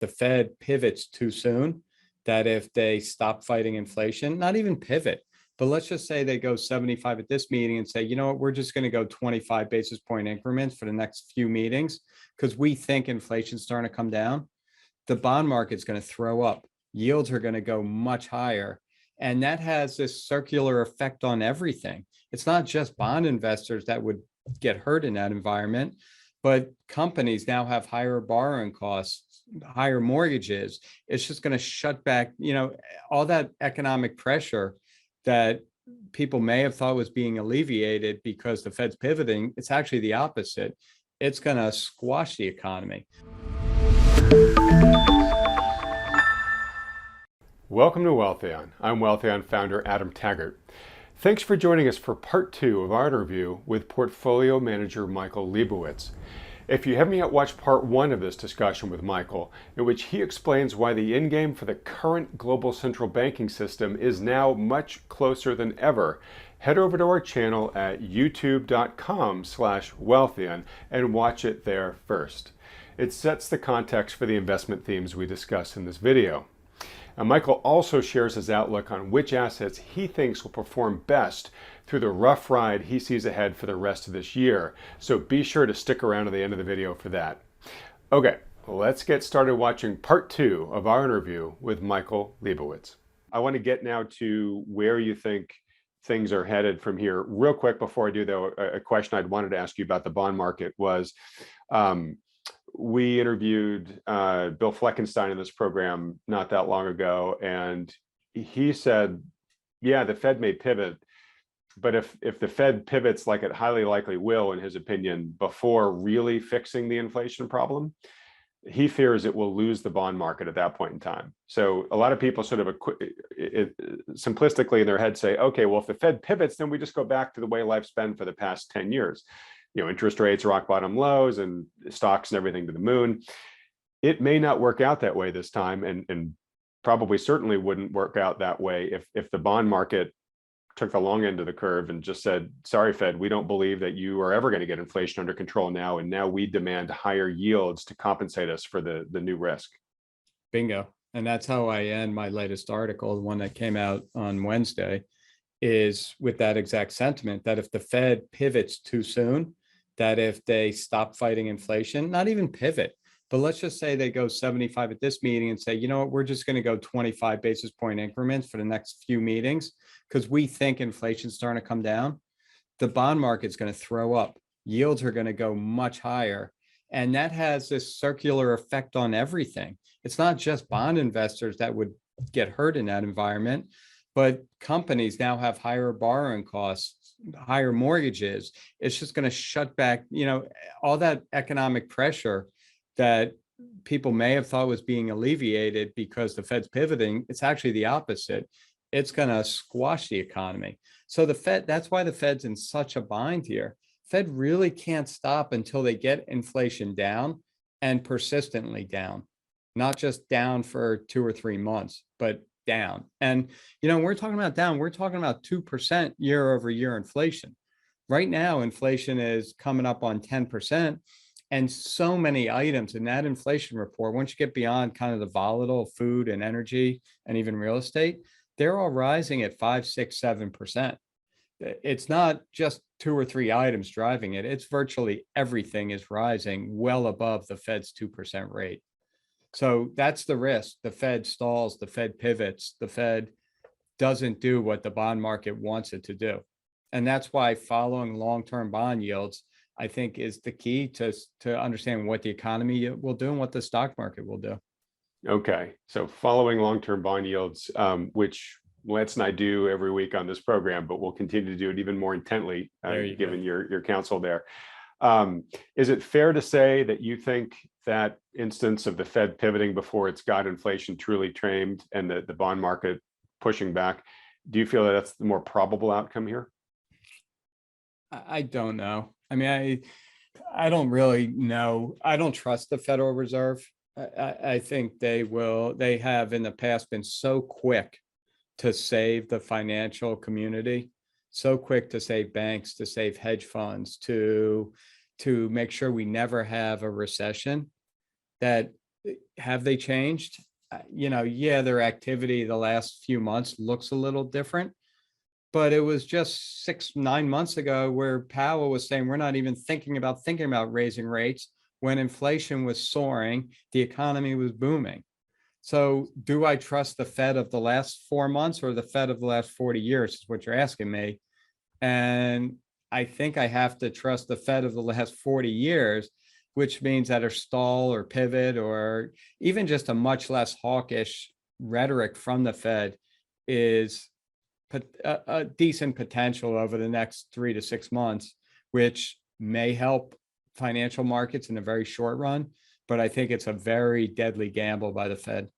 the Fed pivots too soon, that if they stop fighting inflation, not even pivot, but let's just say they go 75 at this meeting and say, you know what, we're just going to go 25 basis point increments for the next few meetings because we think inflation's starting to come down. The bond market's going to throw up. Yields are going to go much higher. And that has this circular effect on everything. It's not just bond investors that would get hurt in that environment, but companies now have higher borrowing costs, higher mortgages. It's just going to shut back, all that economic pressure that people may have thought was being alleviated because the Fed's pivoting. It's actually the opposite. It's going to squash the economy. Welcome to Wealthion. I'm Wealthion founder Adam Taggart. Thanks for joining us for part 2 of our interview with portfolio manager Michael Lebowitz. If you haven't yet watched part 1 of this discussion with Michael, in which he explains why the endgame for the current global central banking system is now much closer than ever, head over to our channel at youtube.com/Wealthion and watch it there first. It sets the context for the investment themes we discuss in this video. And Michael also shares his outlook on which assets he thinks will perform best through the rough ride he sees ahead for the rest of this year. So be sure to stick around to the end of the video for that. Okay, let's get started watching part 2 of our interview with Michael Lebowitz. I want to get now to where you think things are headed from here. Real quick before I do, though, a question I'd wanted to ask you about the bond market was, we interviewed Bill Fleckenstein in this program not that long ago, and he said, yeah, the Fed may pivot, but if the Fed pivots like it highly likely will, in his opinion, before really fixing the inflation problem, he fears it will lose the bond market at that point in time. So a lot of people sort of simplistically in their head say, okay, well, if the Fed pivots, then we just go back to the way life's been for the past 10 years. Interest rates, rock bottom lows, and stocks and everything to the moon. It may not work out that way this time, and probably certainly wouldn't work out that way if the bond market took the long end of the curve and just said, sorry, Fed, we don't believe that you are ever going to get inflation under control now, and now we demand higher yields to compensate us for the new risk. Bingo. And that's how I end my latest article, the one that came out on Wednesday, is with that exact sentiment, that if the Fed pivots too soon, that if they stop fighting inflation, not even pivot, but let's just say they go 75 at this meeting and say, you know what, we're just going to go 25 basis point increments for the next few meetings because we think inflation's starting to come down. The bond market's going to throw up. Yields are going to go much higher. And that has this circular effect on everything. It's not just bond investors that would get hurt in that environment, but companies now have higher borrowing costs, higher mortgages. It's just going to shut back, all that economic pressure that people may have thought was being alleviated because the Fed's pivoting. It's actually the opposite. It's going to squash the economy. So the Fed, that's why the Fed's in such a bind here. Fed really can't stop until they get inflation down and persistently down, not just down for 2 or 3 months, but down. And, we're talking about down, we're talking about 2% year over year inflation. Right now, inflation is coming up on 10%. And so many items in that inflation report, once you get beyond kind of the volatile food and energy and even real estate, they're all rising at 5, 6, 7%. It's not just 2 or 3 items driving it. It's virtually everything is rising well above the Fed's 2% rate. So that's the risk. The Fed stalls, the Fed pivots, the Fed doesn't do what the bond market wants it to do. And that's why following long-term bond yields, I think, is the key to understand what the economy will do and what the stock market will do. Okay, so following long-term bond yields, which Lance and I do every week on this program, but we'll continue to do it even more intently, given your counsel there. Is it fair to say that you think that instance of the Fed pivoting before it's got inflation truly tamed and the bond market pushing back, do you feel that that's the more probable outcome here? I don't know. I mean, I don't really know. I don't trust the Federal Reserve. I think they have in the past been so quick to save the financial community, so quick to save banks, to save hedge funds, to make sure we never have a recession, that Have they changed? Yeah, their activity the last few months looks a little different, but it was just 9 months ago where Powell was saying we're not even thinking about raising rates when inflation was soaring, the economy was booming. So do I trust the Fed of the last 4 months or the Fed of the last 40 years is what you're asking me. And I think I have to trust the Fed of the last 40 years, which means that a stall or pivot or even just a much less hawkish rhetoric from the Fed is a decent potential over the next 3 to 6 months, which may help financial markets in a very short run. But I think it's a very deadly gamble by the Fed.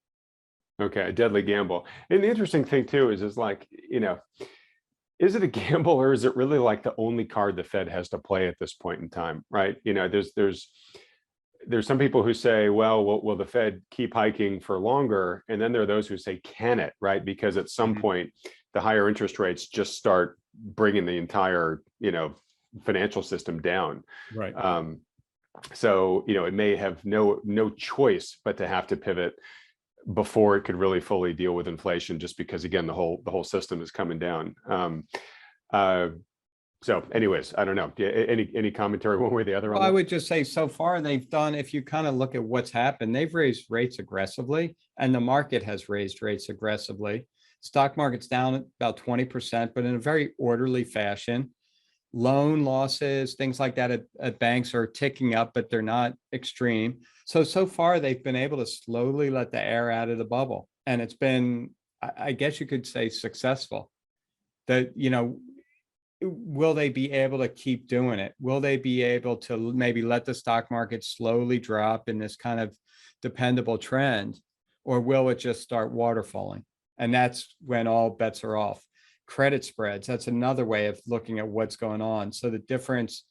Okay, a deadly gamble. And the interesting thing too is like, is it a gamble or is it really like the only card the Fed has to play at this point in time, right? There's some people who say, well, will the Fed keep hiking for longer? And then there are those who say, can it, right? Because at some point, the higher interest rates just start bringing the entire, financial system down. Right. So, it may have no choice but to have to pivot before it could really fully deal with inflation, just because, again, the whole system is coming down. So anyways, I don't know. Any commentary one way or the other on Well, that? I would just say so far they've done, if you kind of look at what's happened, they've raised rates aggressively and the market has raised rates aggressively. Stock market's down about 20%, but in a very orderly fashion. Loan losses, things like that at banks are ticking up, but they're not extreme. So far they've been able to slowly let the air out of the bubble. And it's been, I guess you could say, successful. That, will they be able to keep doing it? Will they be able to maybe let the stock market slowly drop in this kind of dependable trend, or will it just start waterfalling? And that's when all bets are off. Credit spreads, that's another way of looking at what's going on. So the difference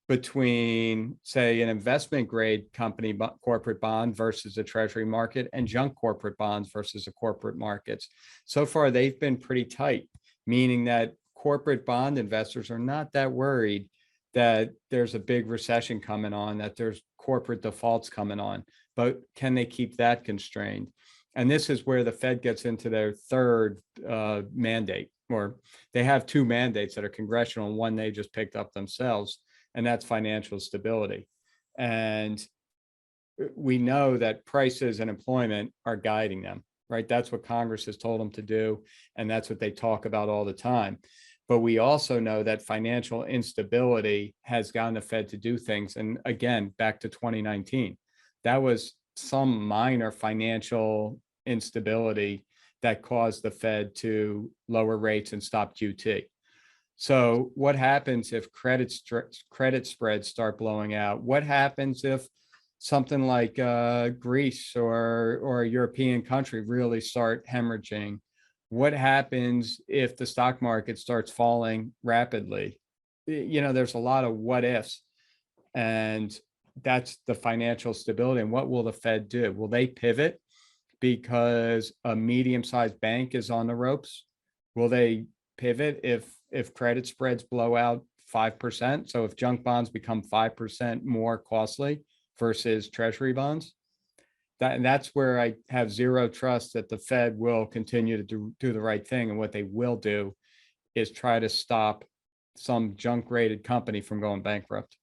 between, say, an investment grade company corporate bond versus a treasury market and junk corporate bonds versus the corporate markets. So far, they've been pretty tight, meaning that corporate bond investors are not that worried that there's a big recession coming on, that there's corporate defaults coming on, but can they keep that constrained? And this is where the Fed gets into their third mandate, or they have two mandates that are congressional and one they just picked up themselves, and that's financial stability. And we know that prices and employment are guiding them, right? That's what Congress has told them to do, and that's what they talk about all the time. But we also know that financial instability has gotten the Fed to do things. And again, back to 2019, that was some minor financial instability that caused the Fed to lower rates and stop QT. So what happens if credit spreads start blowing out? What happens if something like Greece or a European country really start hemorrhaging? What happens if the stock market starts falling rapidly? There's a lot of what ifs, and that's the financial stability. And what will the Fed do? Will they pivot because a medium-sized bank is on the ropes? Will they pivot if credit spreads blow out 5%? So if junk bonds become 5% more costly versus treasury bonds, that's where I have zero trust that the Fed will continue to do the right thing. And what they will do is try to stop some junk rated company from going bankrupt.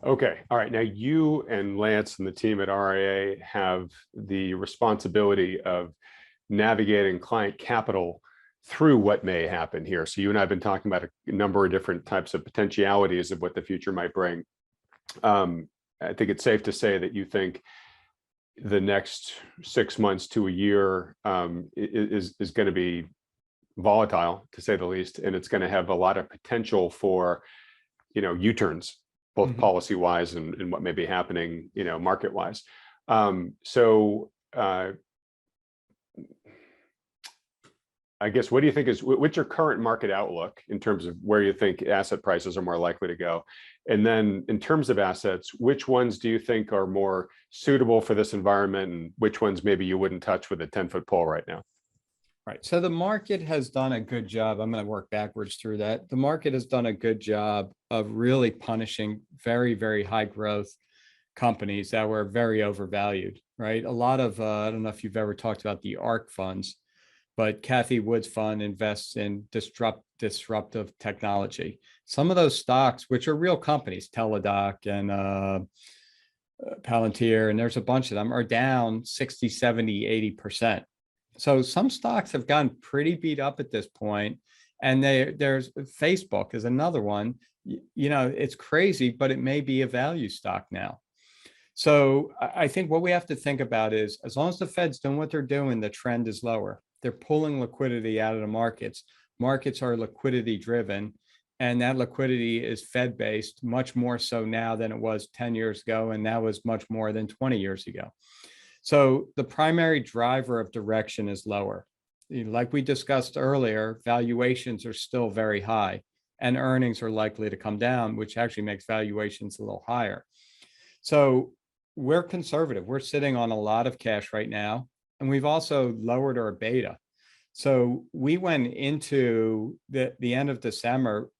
Okay. All right. Now you and Lance and the team at RIA have the responsibility of navigating client capital through what may happen here. So you and I have been talking about a number of different types of potentialities of what the future might bring. I think it's safe to say that you think the next 6 months to a year is going to be volatile, to say the least, and it's going to have a lot of potential for, U-turns, both policy wise and what may be happening, market wise. I guess, what do you think what's your current market outlook in terms of where you think asset prices are more likely to go? And then in terms of assets, which ones do you think are more suitable for this environment, and which ones maybe you wouldn't touch with a 10-foot pole right now? Right. So the market has done a good job. I'm going to work backwards through that. The market has done a good job of really punishing very, very high growth companies that were very overvalued, right? A lot of, I don't know if you've ever talked about the ARK funds, but Kathy Wood's fund invests in disruptive technology. Some of those stocks, which are real companies, Teladoc and Palantir, and there's a bunch of them, are down 60, 70, 80%. So some stocks have gotten pretty beat up at this point. And there's Facebook is another one. It's crazy, but it may be a value stock now. So I think what we have to think about is, as long as the Fed's doing what they're doing, the trend is lower. They're pulling liquidity out of the markets. Markets are liquidity driven, and that liquidity is Fed based, much more so now than it was 10 years ago, and that was much more than 20 years ago. So the primary driver of direction is lower. Like we discussed earlier, valuations are still very high, and earnings are likely to come down, which actually makes valuations a little higher. So we're conservative. We're sitting on a lot of cash right now, and we've also lowered our beta. So we went into the end of December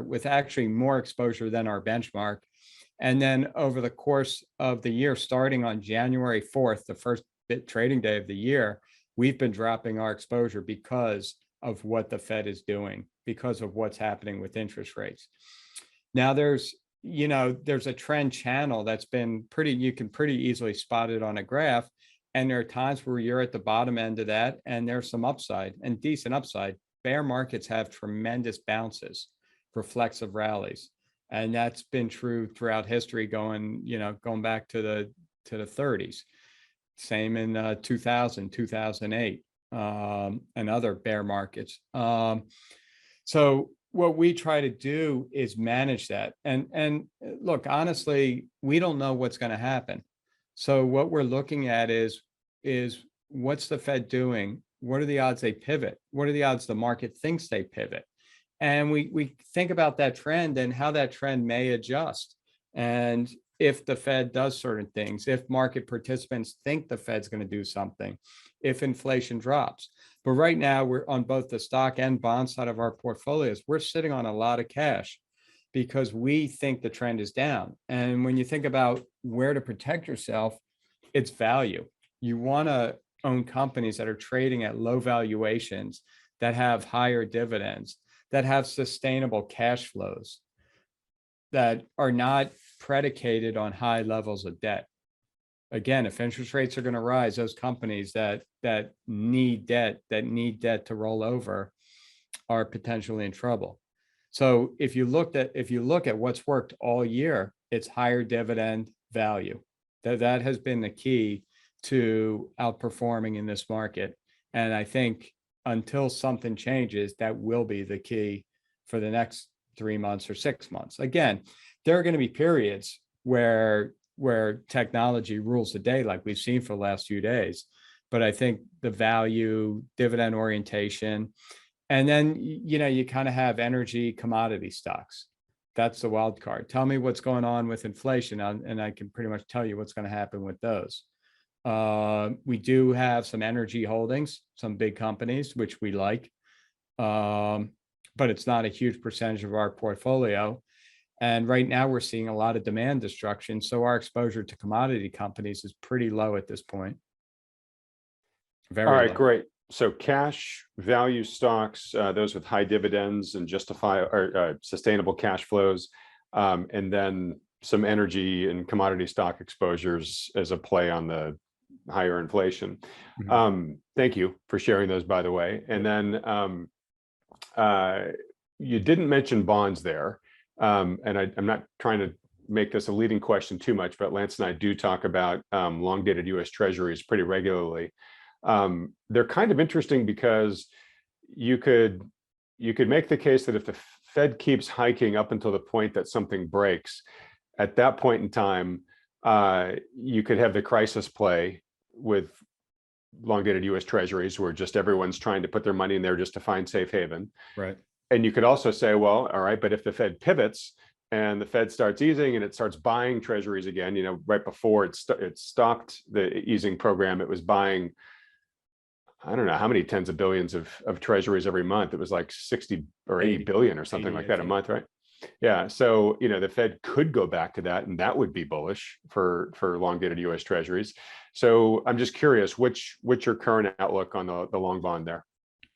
with actually more exposure than our benchmark. And then over the course of the year, starting on January 4th, the first trading day of the year, we've been dropping our exposure because of what the Fed is doing, because of what's happening with interest rates. Now there's a trend channel that's been you can pretty easily spot it on a graph. And there are times where you're at the bottom end of that, and there's some upside and decent upside. Bear markets have tremendous bounces, reflexive rallies. And that's been true throughout history, going back to the 30s. Same in 2000, 2008, and other bear markets. So what we try to do is manage that. And look, honestly, we don't know what's going to happen. So what we're looking at is what's the Fed doing? What are the odds they pivot? What are the odds the market thinks they pivot? And we think about that trend and how that trend may adjust. And if the Fed does certain things, if market participants think the Fed's going to do something, if inflation drops. But right now, we're on both the stock and bond side of our portfolios, we're sitting on a lot of cash because we think the trend is down. And when you think about where to protect yourself, it's value. You want to own companies that are trading at low valuations, that have higher dividends, that have sustainable cash flows, that are not predicated on high levels of debt. Again, if interest rates are going to rise, those companies that need debt to roll over are potentially in trouble. So if you look at what's worked all year, it's higher dividend value. That has been the key to outperforming in this market. And I think until something changes, that will be the key for the next 3 months or 6 months. Again, there are going to be periods where technology rules the day, like we've seen for the last few days. But I think the value, dividend orientation, and then, you kind of have energy commodity stocks. That's the wild card. Tell me what's going on with inflation, and I can pretty much tell you what's going to happen with those. We do have some energy holdings, some big companies, which we like, but it's not a huge percentage of our portfolio. And right now we're seeing a lot of demand destruction. So our exposure to commodity companies is pretty low at this point. Very All right, low. great. So cash value stocks, those with high dividends and sustainable cash flows, and then some energy and commodity stock exposures as a play on the higher inflation. Mm-hmm. Thank you for sharing those, by the way. And then you didn't mention bonds there. And I'm not trying to make this a leading question too much, but Lance and I do talk about long dated US Treasuries pretty regularly. They're kind of interesting because you could make the case that if the Fed keeps hiking up until the point that something breaks, at that point in time, you could have the crisis play with long dated US Treasuries, where just everyone's trying to put their money in there just to find safe haven. Right. And you could also say, well, all right, but if the Fed pivots and the Fed starts easing and it starts buying treasuries again, right before it stopped the easing program, it was buying, I don't know how many tens of billions of treasuries every month. It was like 60 or 80 billion or something like that a month, right? Yeah. So, the Fed could go back to that, and that would be bullish for long dated US Treasuries. So I'm just curious, what's your current outlook on the long bond there?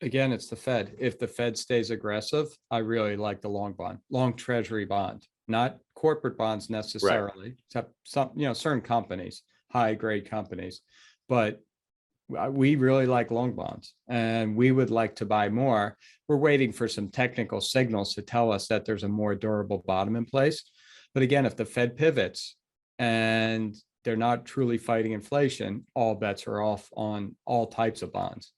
Again, it's the Fed. If the Fed stays aggressive, I really like the long bond, long treasury bond, not corporate bonds Right. necessarily, except some, certain companies, high grade companies. But we really like long bonds and we would like to buy more. We're waiting for some technical signals to tell us that there's a more durable bottom in place. But again, if the Fed pivots and they're not truly fighting inflation, all bets are off on all types of bonds.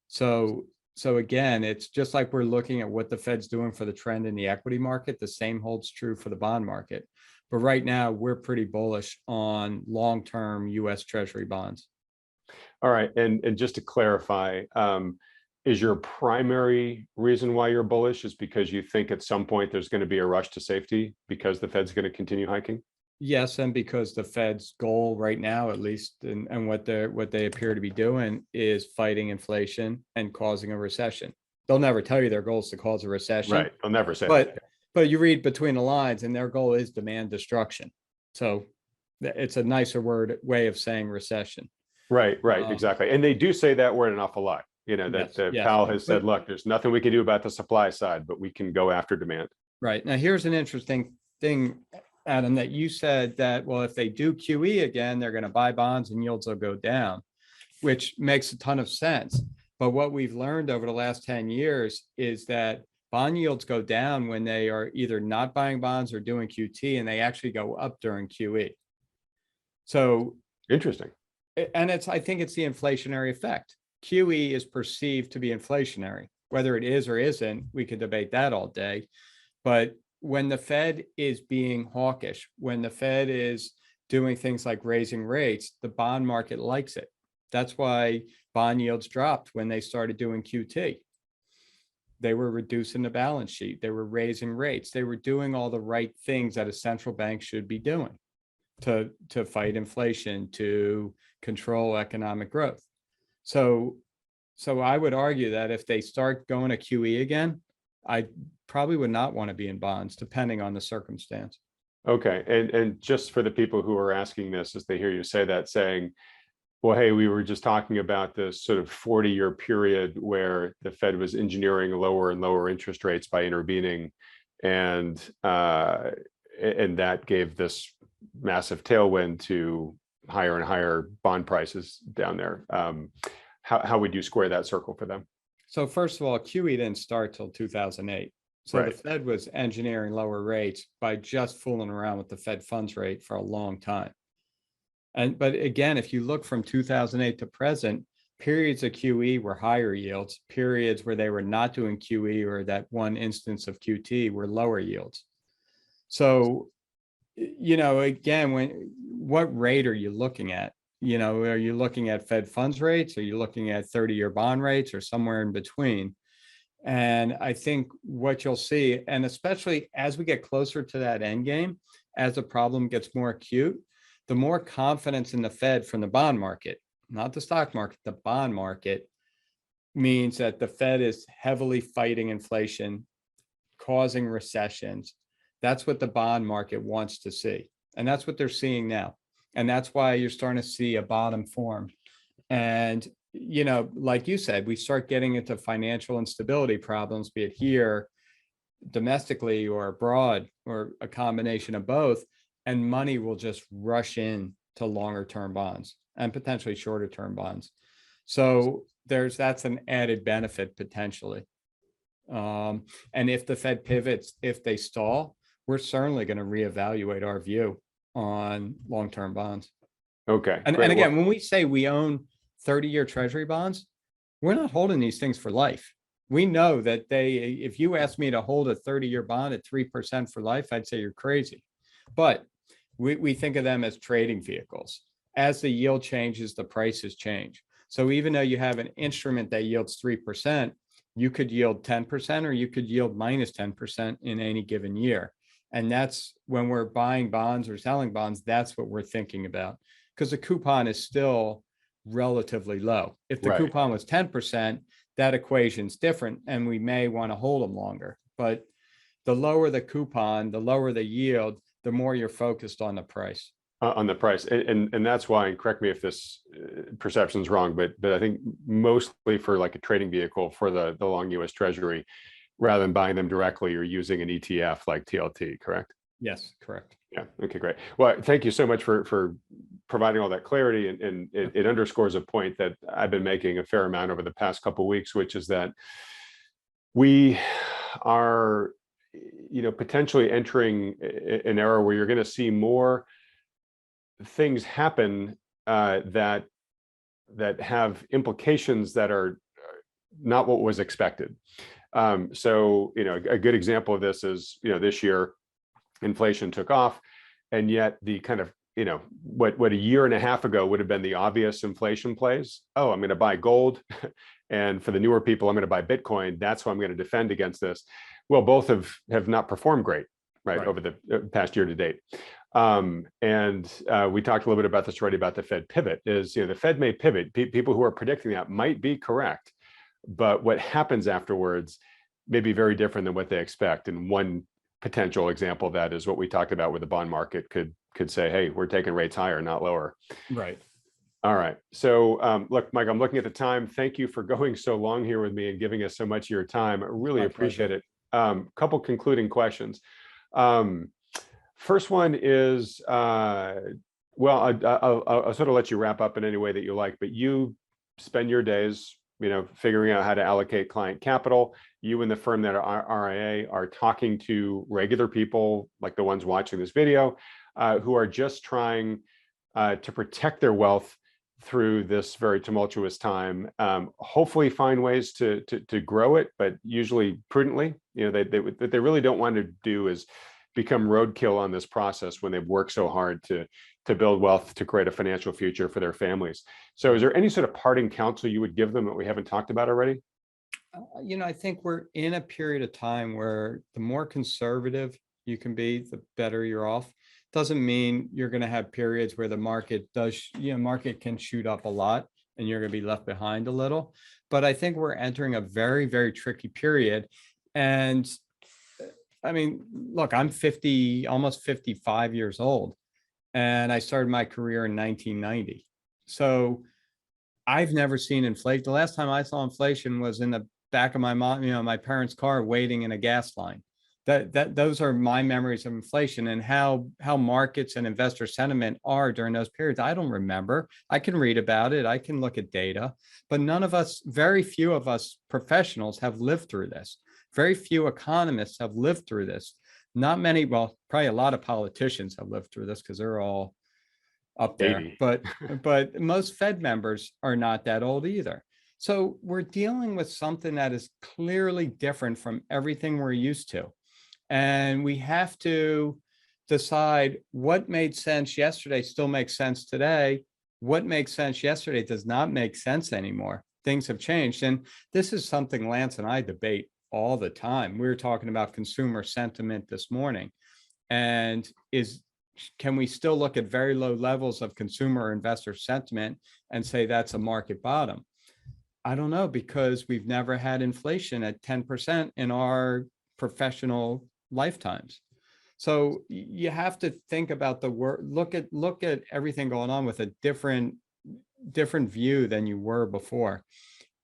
So, so again, it's just like we're looking at what the Fed's doing for the trend in the equity market. The same holds true for the bond market. But right now, we're pretty bullish on long-term US Treasury bonds. All right. And just to clarify, is your primary reason why you're bullish is because you think at some point there's going to be a rush to safety because the Fed's going to continue hiking? Yes, and because the Fed's goal right now, at least, and what they appear to be doing is fighting inflation and causing a recession. They'll never tell you their goal is to cause a recession, Right. They'll never say that. but you read between the lines, and their goal is demand destruction. So it's a nicer way of saying recession. Right, right, Um, exactly. And they do say that word an awful lot. That yes, yes, Powell has said, but look, there's nothing we can do about the supply side, but we can go after demand. right now, here's an interesting thing, Adam, that you said that, well, if they do QE again, they're going to buy bonds and yields will go down, which makes a ton of sense. But what we've learned over the last 10 years is that bond yields go down when they are either not buying bonds or doing QT, and they actually go up during QE. So, Interesting. and I think it's the inflationary effect. QE is perceived to be inflationary. Whether it is or isn't, we could debate that all day. But when the Fed is being hawkish, when the Fed is doing things like raising rates, the bond market likes it. That's why bond yields dropped when they started doing QT. They were reducing the balance sheet. They were raising rates. They were doing all the right things that a central bank should be doing to fight inflation, to control economic growth. So I would argue that if they start going to QE again, I probably would not want to be in bonds, depending on the circumstance. Okay. And just for the people who are asking this, as they hear you say that, saying, well, hey, we were just talking about this sort of 40-year period where the Fed was engineering lower and lower interest rates by intervening, and that gave this massive tailwind to higher and higher bond prices down there. How would you square that circle for them? So first of all, QE didn't start till 2008. So Right. the Fed was engineering lower rates by just fooling around with the Fed funds rate for a long time. But again, if you look from 2008 to present, periods of QE were higher yields. Periods where they were not doing QE, or that one instance of QT, were lower yields. So, again, what rate are you looking at? Are you looking at Fed funds rates? Are you looking at 30-year bond rates, or somewhere in between? And I think what you'll see, and especially as we get closer to that end game, as the problem gets more acute, the more confidence in the Fed from the bond market, not the stock market, the bond market, means that the Fed is heavily fighting inflation, causing recessions. That's what the bond market wants to see. And that's what they're seeing now. And that's why you're starting to see a bottom form. And, like you said, we start getting into financial instability problems, be it here domestically or abroad, or a combination of both, and money will just rush in to longer term bonds and potentially shorter term bonds. So that's an added benefit potentially. And if the Fed pivots, if they stall, we're certainly going to reevaluate our view on long-term bonds. Okay. And Great. again, when we say we own 30-year treasury bonds, we're not holding these things for life. We know that if you ask me to hold a 30-year bond at 3% for life, I'd say you're crazy. But we think of them as trading vehicles. As the yield changes, the prices change. So even though you have an instrument that yields 3%, you could yield 10%, or you could yield minus 10% in any given year. And that's when we're buying bonds or selling bonds, that's what we're thinking about, because the coupon is still relatively low. If the Right. coupon was 10%, that equation's different, and we may want to hold them longer. But The lower the coupon, the lower the yield, the more you're focused on the price. On the price, and that's why. And correct me if this perception is wrong, but I think mostly for like a trading vehicle for the long U.S. Treasury, rather than buying them directly, you're using an ETF like TLT, correct? Yes, correct. Yeah. Okay, great. Well, thank you so much for providing all that clarity, and it underscores a point that I've been making a fair amount over the past couple of weeks, which is that we are, potentially entering an era where you're going to see more things happen that have implications that are not what was expected. So, a good example of this is, this year inflation took off, and yet the kind of, what a year and a half ago would have been the obvious inflation plays. Oh, I'm going to buy gold, and for the newer people, I'm going to buy Bitcoin. That's how I'm going to defend against this. Well, both have not performed great, right, over the past year to date. And we talked a little bit about this already, about the Fed pivot. Is, the Fed may pivot. People who are predicting that might be correct, but what happens afterwards may be very different than what they expect. And one potential example of that is what we talked about, where the bond market could say, hey, we're taking rates higher, not lower. Right. All right. So look, Mike, I'm looking at the time. Thank you for going so long here with me and giving us so much of your time. I really appreciate it. Couple concluding questions. First one is, well, I'll sort of let you wrap up in any way that you like, but you spend your days, figuring out how to allocate client capital. You and the firm that are RIA are talking to regular people like the ones watching this video, who are just trying to protect their wealth through this very tumultuous time. Hopefully find ways to grow it, but usually prudently. What they really don't want to do is become roadkill on this process when they've worked so hard to build wealth, to create a financial future for their families. So is there any sort of parting counsel you would give them that we haven't talked about already? I think we're in a period of time where the more conservative you can be, the better you're off. Doesn't mean you're going to have periods where the market market can shoot up a lot and you're going to be left behind a little. But I think we're entering a very, very tricky period. And I mean, look, I'm 50, almost 55 years old, and I started my career in 1990. So I've never seen inflation. The last time I saw inflation was in the back of my mom, my parents' car waiting in a gas line. Those are my memories of inflation, and how markets and investor sentiment are during those periods. I don't remember. I can read about it. I can look at data, but very few of us professionals have lived through this. Very few economists have lived through this. Not many, well, probably a lot of politicians have lived through this because they're all up there. 80. But most Fed members are not that old either. So we're dealing with something that is clearly different from everything we're used to. And we have to decide what made sense yesterday still makes sense today. What makes sense yesterday does not make sense anymore. Things have changed. And this is something Lance and I debate all the time. We were talking about consumer sentiment this morning. And can we still look at very low levels of consumer or investor sentiment and say that's a market bottom? I don't know, because we've never had inflation at 10% in our professional lifetimes. So you have to think about the work, look at everything going on with a different view than you were before.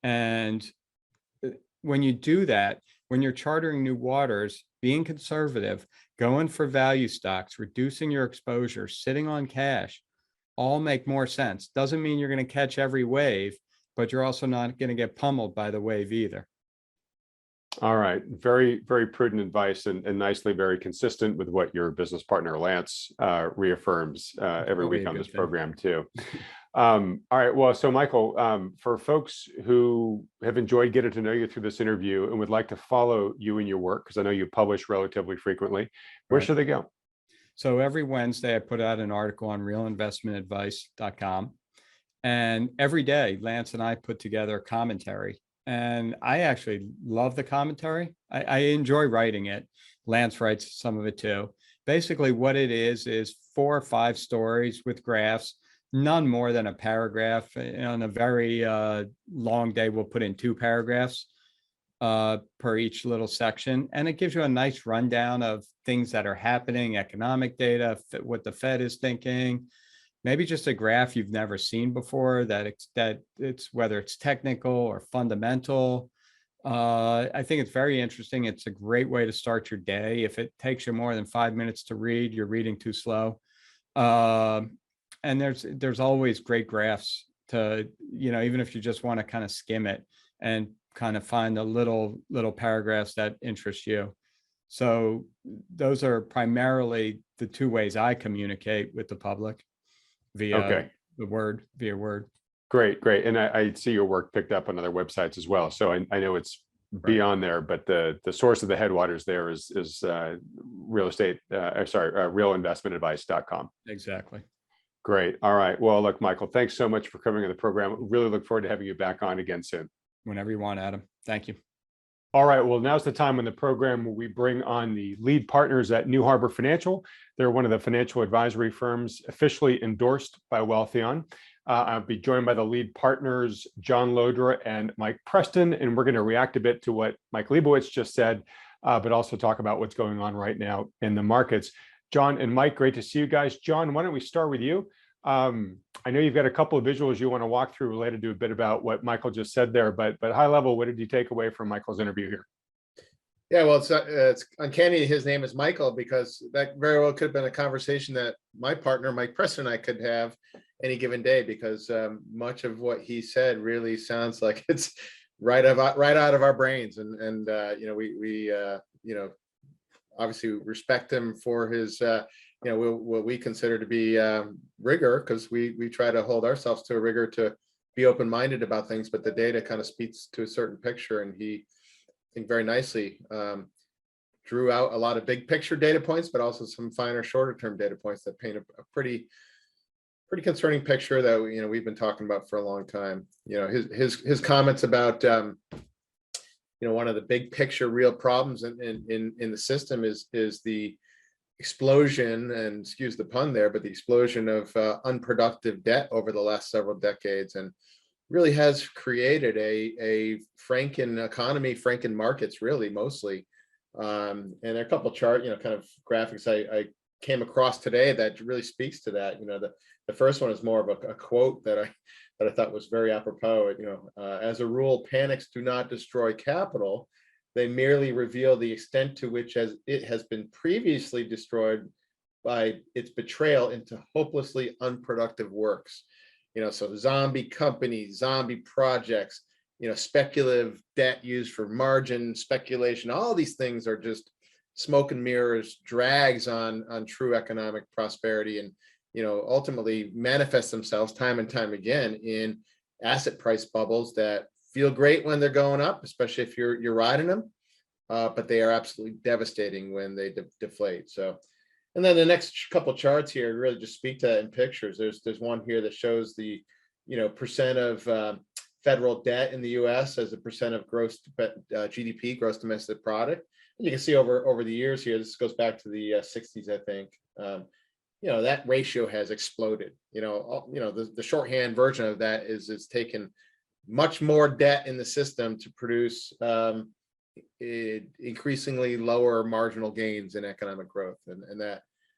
And when you do that, when you're chartering new waters, being conservative, going for value stocks, reducing your exposure, sitting on cash, all make more sense. Doesn't mean you're going to catch every wave, but you're also not going to get pummeled by the wave either. All right. Very, very prudent advice, and nicely very consistent with what your business partner, Lance, reaffirms every week on this program too. All right. Well, so Michael, for folks who have enjoyed getting to know you through this interview and would like to follow you and your work, because I know you publish relatively frequently, where should they go? So every Wednesday I put out an article on realinvestmentadvice.com. And every day Lance and I put together a commentary. And I actually love the commentary. I enjoy writing it. Lance writes some of it too. Basically what it is 4 or 5 stories with graphs, none more than a paragraph. On a very long day, we'll put in 2 paragraphs. per each little section. And it gives you a nice rundown of things that are happening, economic data, what the Fed is thinking, maybe just a graph you've never seen before that it's whether it's technical or fundamental. I think it's very interesting. It's a great way to start your day. If it takes you more than 5 minutes to read, you're reading too slow. And there's always great graphs to, even if you just want to kind of skim it and kind of find the little paragraphs that interest you. So those are primarily the two ways I communicate with the public via word. Great. And I see your work picked up on other websites as well. So I know it's beyond there, but the source of the headwaters there is realinvestmentadvice.com. Exactly. Great. All right. Well, look, Michael, thanks so much for coming on the program. Really look forward to having you back on again soon. Whenever you want, Adam. Thank you. All right. Well, now's the time in the program where we bring on the lead partners at New Harbor Financial. They're one of the financial advisory firms officially endorsed by Wealthion. I'll be joined by the lead partners, John Lodra and Mike Preston, and we're going to react a bit to what Michael Lebowitz just said, but also talk about what's going on right now in the markets. John and Mike, great to see you guys. John, why don't we start with you? I know you've got a couple of visuals you want to walk through related to a bit about what Michael just said there, but high level, what did you take away from Michael's interview here? Yeah, well, it's uncanny his name is Michael, because that very well could have been a conversation that my partner, Mike Preston, and I could have any given day, because much of what he said really sounds like it's right out of our brains. And we obviously respect him for his, what we consider to be rigor, because we try to hold ourselves to a rigor to be open-minded about things, but the data kind of speaks to a certain picture. And he, I think, very nicely drew out a lot of big picture data points, but also some finer, shorter term data points that paint a pretty concerning picture that we've been talking about for a long time. His comments about one of the big picture real problems in the system is the explosion, and excuse the pun there, but the explosion of unproductive debt over the last several decades, and really has created a Franken economy, Franken markets, really mostly. And there are a couple of chart, kind of graphics I came across today that really speaks to that. The first one is more of a quote that I thought was very apropos. As a rule, panics do not destroy capital. They merely reveal the extent to which it has been previously destroyed by its betrayal into hopelessly unproductive works. So zombie companies, zombie projects, speculative debt used for margin speculation, all these things are just smoke and mirrors, drags on true economic prosperity, and ultimately manifest themselves time and time again in asset price bubbles that feel great when they're going up, especially if you're riding them, but they are absolutely devastating when they deflate. So, and then the next couple of charts here really just speak to that in pictures. There's one here that shows the percent of federal debt in the U.S. as a percent of gross GDP, gross domestic product. And you can see over the years here, this goes back to the 60s, I think. That ratio has exploded. The shorthand version of that is it's taken much more debt in the system to produce increasingly lower marginal gains in economic growth, and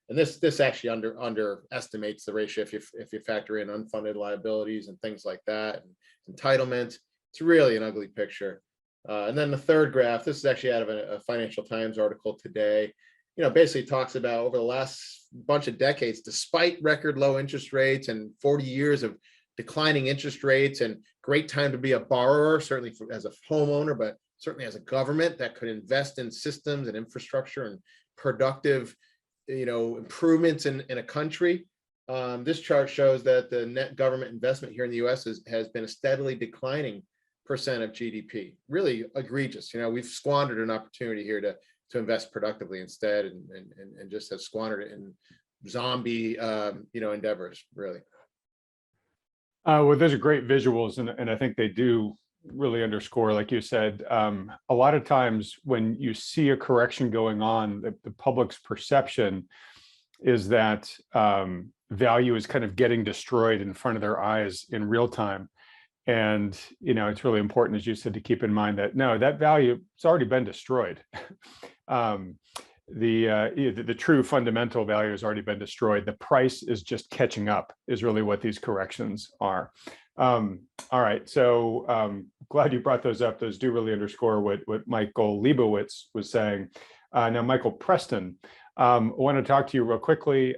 this actually underestimates the ratio if you factor in unfunded liabilities and things like that, and entitlement. It's really an ugly picture. And then the third graph, this is actually out of a Financial Times article today. Basically talks about over the last bunch of decades, despite record low interest rates and 40 years of declining interest rates, and great time to be a borrower, certainly as a homeowner, but certainly as a government that could invest in systems and infrastructure and productive, improvements in a country. This chart shows that the net government investment here in the U.S. has been a steadily declining percent of GDP. Really egregious. We've squandered an opportunity here to invest productively instead, and just have squandered it in zombie, endeavors, really. Well, those are great visuals, and I think they do really underscore, like you said, a lot of times when you see a correction going on, the public's perception is that value is kind of getting destroyed in front of their eyes in real time. And, it's really important, as you said, to keep in mind that no, that value, it's already been destroyed. The true fundamental value has already been destroyed. The price is just catching up, is really what these corrections are. All right, so glad you brought those up. Those do really underscore what Michael Lebowitz was saying. Now, Michael Preston, I want to talk to you real quickly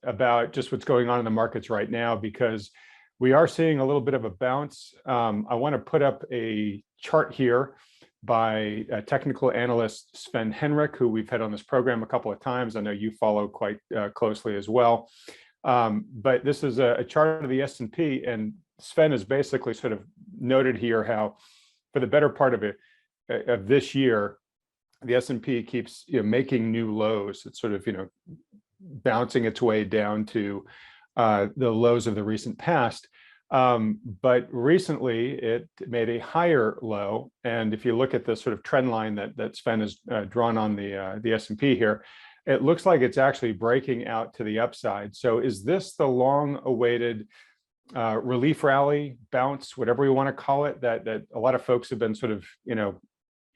about just what's going on in the markets right now, because we are seeing a little bit of a bounce. I want to put up a chart here by technical analyst Sven Henrik, who we've had on this program a couple of times. I know you follow quite closely as well. But this is a chart of the S&P, and Sven has basically sort of noted here how for the better part of this year, the S&P keeps making new lows. It's sort of bouncing its way down to the lows of the recent past. But recently it made a higher low. And if you look at the sort of trend line that Sven has drawn on the S&P here, it looks like it's actually breaking out to the upside. So is this the long awaited relief rally, bounce, whatever we want to call it, that a lot of folks have been sort of,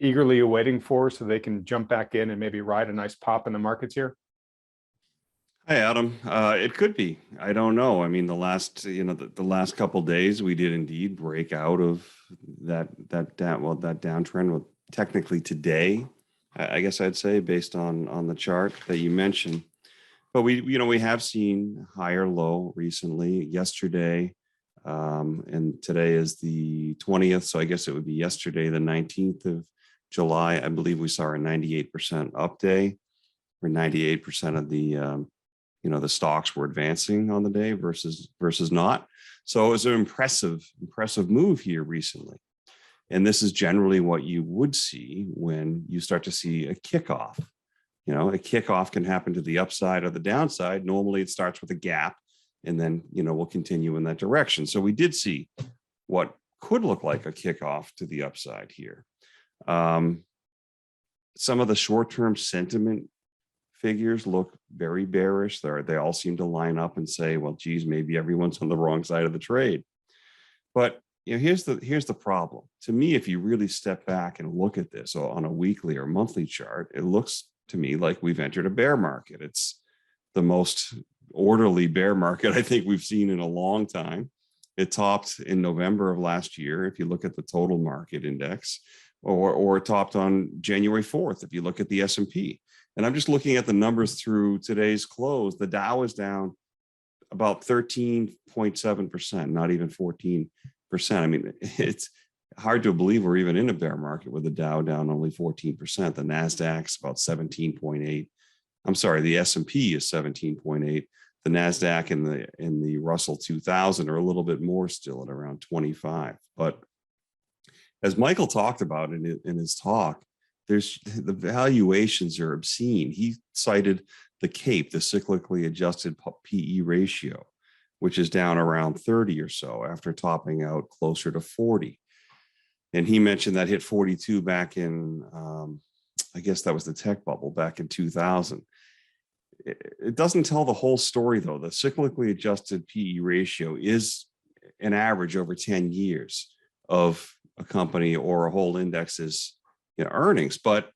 eagerly awaiting for, so they can jump back in and maybe ride a nice pop in the markets here? Hi, Adam. It could be. I don't know. I mean, the last last couple of days, we did indeed break out of that downtrend. Well, technically today, I guess I'd say, based on the chart that you mentioned. But we have seen higher low recently. Yesterday, and today is the 20th, so I guess it would be yesterday, the 19th of July. I believe we saw a 98% up day, where 98% of the stocks were advancing on the day versus not. So it was an impressive move here recently. And this is generally what you would see when you start to see a kickoff. A kickoff can happen to the upside or the downside. Normally it starts with a gap, and then, we'll continue in that direction. So we did see what could look like a kickoff to the upside here. Some of the short-term sentiment figures look very bearish. They all seem to line up and say, well, geez, maybe everyone's on the wrong side of the trade. But here's the problem. To me, if you really step back and look at this on a weekly or monthly chart, it looks to me like we've entered a bear market. It's the most orderly bear market I think we've seen in a long time. It topped in November of last year, if you look at the total market index, or it topped on January 4th, if you look at the S&P. And I'm just looking at the numbers through today's close. The Dow is down about 13.7%, not even 14%. I mean, it's hard to believe we're even in a bear market with the Dow down only 14%. The NASDAQ's about 17.8. I'm sorry, the S&P is 17.8. The NASDAQ and the Russell 2000 are a little bit more still at around 25. But as Michael talked about in his talk, the valuations are obscene. He cited the CAPE, the cyclically adjusted PE ratio, which is down around 30 or so after topping out closer to 40. And he mentioned that hit 42 back in, I guess that was the tech bubble back in 2000. It doesn't tell the whole story, though. The cyclically adjusted PE ratio is an average over 10 years of a company or a whole index's earnings. But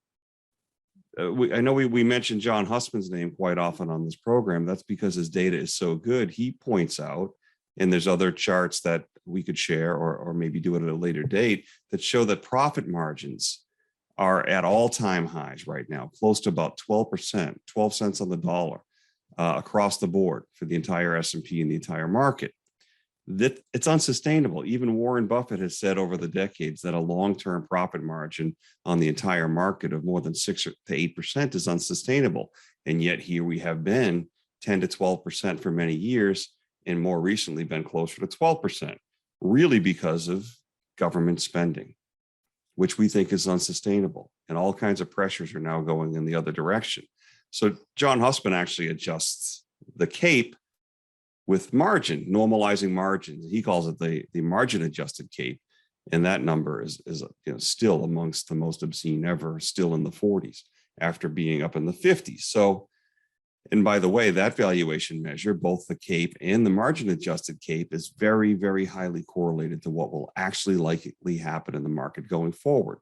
I know we mentioned John Hussman's name quite often on this program. That's because his data is so good. He points out, and there's other charts that we could share or maybe do it at a later date, that show that profit margins are at all-time highs right now, close to about 12%, 12 cents on the dollar across the board for the entire S&P and the entire market. That it's unsustainable. Even Warren Buffett has said over the decades that a long-term profit margin on the entire market of more than 6 to 8% is unsustainable. And yet here we have been 10 to 12% for many years, and more recently been closer to 12%, really because of government spending, which we think is unsustainable. And all kinds of pressures are now going in the other direction. So John Hussman actually adjusts the CAPE with margin, normalizing margins. He calls it the margin adjusted CAPE. And that number is still amongst the most obscene ever, still in the 40s after being up in the 50s. So And by the way, that valuation measure, both the CAPE and the margin adjusted CAPE, is very, very highly correlated to what will actually likely happen in the market going forward.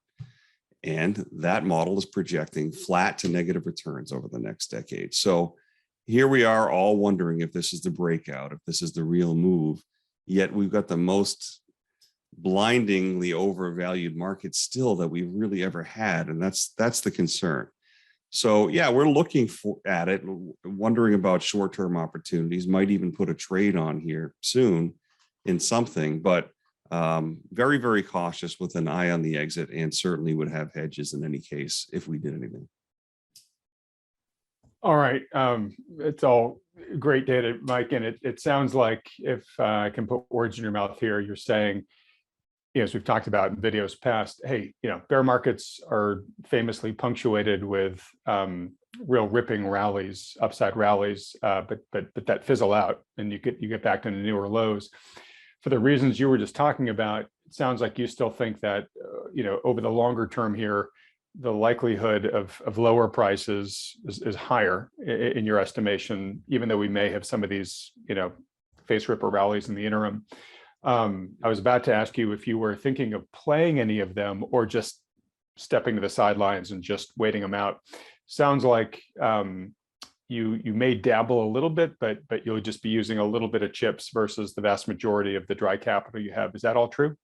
And that model is projecting flat to negative returns over the next decade. So here we are all wondering if this is the breakout, if this is the real move, yet we've got the most blindingly overvalued market still that we've really ever had. And that's the concern. So yeah, we're looking at it, wondering about short-term opportunities, might even put a trade on here soon in something, but very, very cautious with an eye on the exit, and certainly would have hedges in any case if we did anything. All right. It's all great data, Mike. And it sounds like, if I can put words in your mouth here, you're saying, as we've talked about in videos past, hey, bear markets are famously punctuated with real ripping rallies, upside rallies, but that fizzle out, and you get back to the newer lows. For the reasons you were just talking about, it sounds like you still think that over the longer term here, the likelihood of lower prices is higher in your estimation, even though we may have some of these face ripper rallies in the interim. I was about to ask you if you were thinking of playing any of them or just stepping to the sidelines and just waiting them out. Sounds like you may dabble a little bit, but you'll just be using a little bit of chips versus the vast majority of the dry capital you have. Is that all true?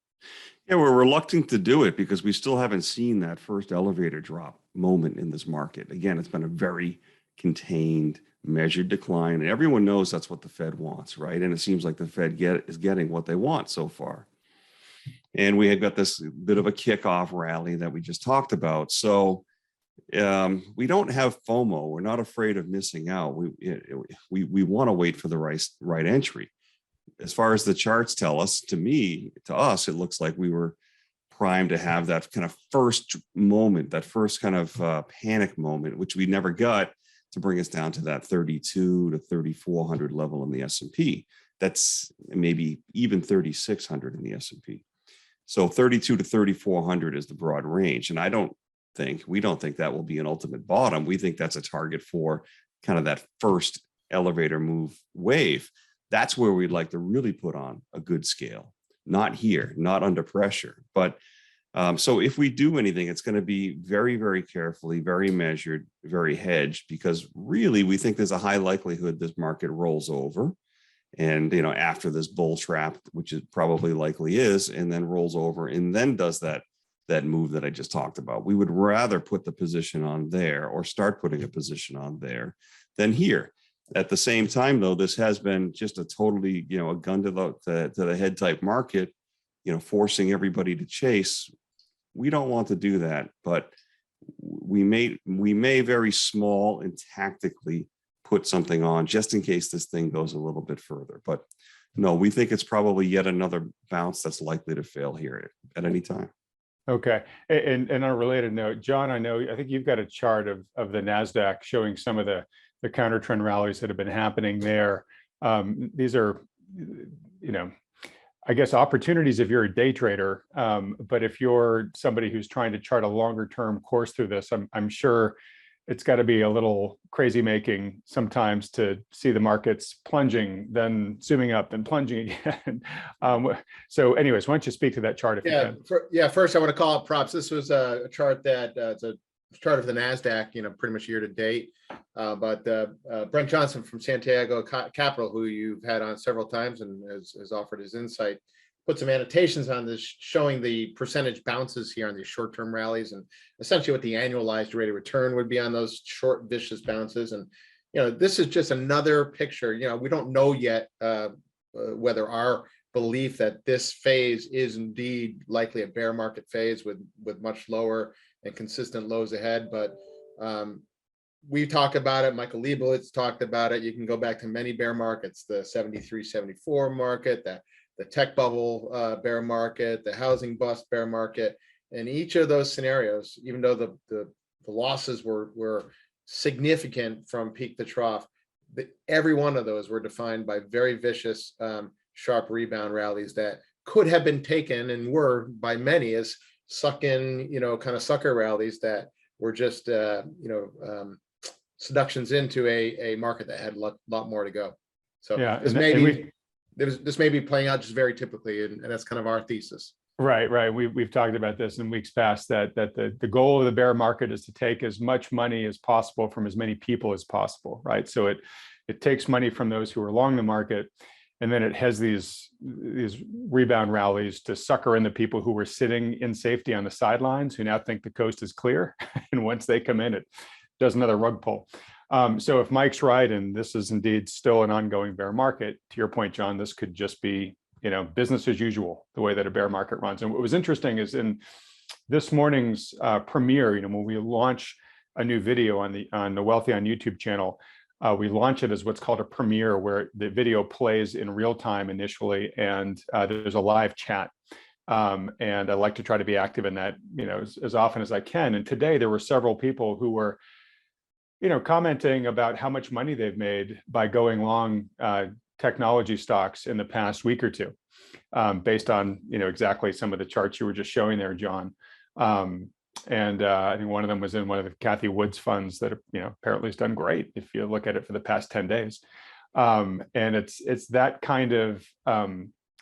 Yeah, we're reluctant to do it because we still haven't seen that first elevator drop moment in this market. Again, it's been a very contained, measured decline, and everyone knows that's what the Fed wants, right? And it seems like the Fed is getting what they want so far. And we had got this bit of a kickoff rally that we just talked about. So we don't have FOMO. We're not afraid of missing out. We want to wait for the right entry. As far as the charts tell us, to us, it looks like we were primed to have that kind of first moment, that first kind of panic moment, which we never got, to bring us down to that 32 to 3,400 level in the S&P. That's maybe even 3,600 in the S&P. So 32 to 3,400 is the broad range. And we don't think that will be an ultimate bottom. We think that's a target for kind of that first elevator move wave. That's where we'd like to really put on a good scale, not here, not under pressure. But so if we do anything, it's going to be very, very carefully, very measured, very hedged, because really we think there's a high likelihood this market rolls over. And, after this bull trap, which it probably likely is, and then rolls over and then does that move that I just talked about. We would rather put the position on there, or start putting a position on there, than here. At the same time, though, this has been just a totally, a gun to the head type market, forcing everybody to chase. We don't want to do that, but we may very small and tactically put something on just in case this thing goes a little bit further. But no, we think it's probably yet another bounce that's likely to fail here at any time. Okay. And on a related note, John, I think you've got a chart of the NASDAQ showing some of the counter trend rallies that have been happening there. These are, I guess, opportunities if you're a day trader. But if you're somebody who's trying to chart a longer term course through this, I'm sure it's got to be a little crazy making sometimes to see the markets plunging, then zooming up and plunging again. So anyways, why don't you speak to that chart if you can? First I want to call out props. This was a chart that it's a chart of the NASDAQ, pretty much year to date. But Brent Johnson from Santiago Capital, who you've had on several times and has offered his insight, put some annotations on this showing the percentage bounces here on these short-term rallies, and essentially what the annualized rate of return would be on those short vicious bounces. And this is just another picture. We don't know yet whether our belief that this phase is indeed likely a bear market phase with much lower and consistent lows ahead, but we talk about it. Michael Lebowitz talked about it. You can go back to many bear markets: the 73, 74 market, the tech bubble bear market, the housing bust bear market. And each of those scenarios, even though the losses were significant from peak to trough, every one of those were defined by very vicious, sharp rebound rallies that could have been taken, and were by many, as kind of sucker rallies that were just seductions into a market that had a lot more to go. So Yeah, this may be playing out just very typically, and that's kind of our thesis. Right. We've talked about this in weeks past that the goal of the bear market is to take as much money as possible from as many people as possible, right? So it takes money from those who are long the market, and then it has these rebound rallies to sucker in the people who were sitting in safety on the sidelines, who now think the coast is clear, and once they come in, it does another rug pull. So if Mike's right, and this is indeed still an ongoing bear market, to your point, John, this could just be, business as usual, the way that a bear market runs. And what was interesting is in this morning's premiere, when we launch a new video on the Wealthion YouTube channel, we launch it as what's called a premiere, where the video plays in real time initially, and there's a live chat. And I like to try to be active in that, as often as I can. And today there were several people who were, commenting about how much money they've made by going long technology stocks in the past week or two, based on, exactly some of the charts you were just showing there, John. And I think one of them was in one of the Kathy Woods funds that, apparently has done great if you look at it for the past 10 days. And it's that kind of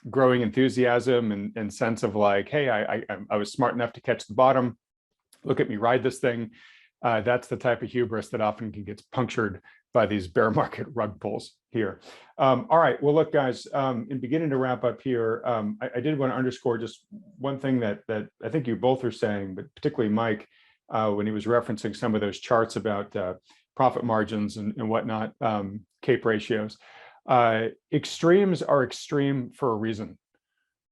growing enthusiasm and sense of like, hey, I was smart enough to catch the bottom. Look at me ride this thing. That's the type of hubris that often gets punctured by these bear market rug pulls here. All right, well, look, guys, in beginning to wrap up here, I did want to underscore just one thing that I think you both are saying, but particularly Mike, when he was referencing some of those charts about profit margins and whatnot, CAPE ratios. Extremes are extreme for a reason,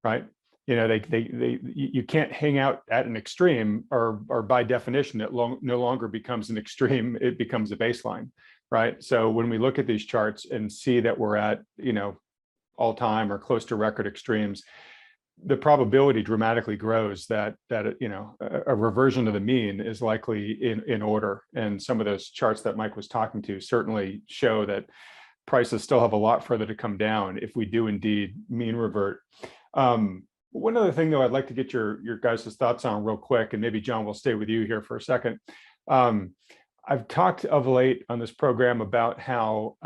right? You can't hang out at an extreme, or by definition, it no longer becomes an extreme, it becomes a baseline, right? So when we look at these charts and see that we're at, all time or close to record extremes, the probability dramatically grows that a reversion to the mean is likely in order. And some of those charts that Mike was talking to certainly show that prices still have a lot further to come down if we do indeed mean revert. One other thing, though, I'd like to get your guys' thoughts on real quick, and maybe John will stay with you here for a second. I've talked of late on this program about how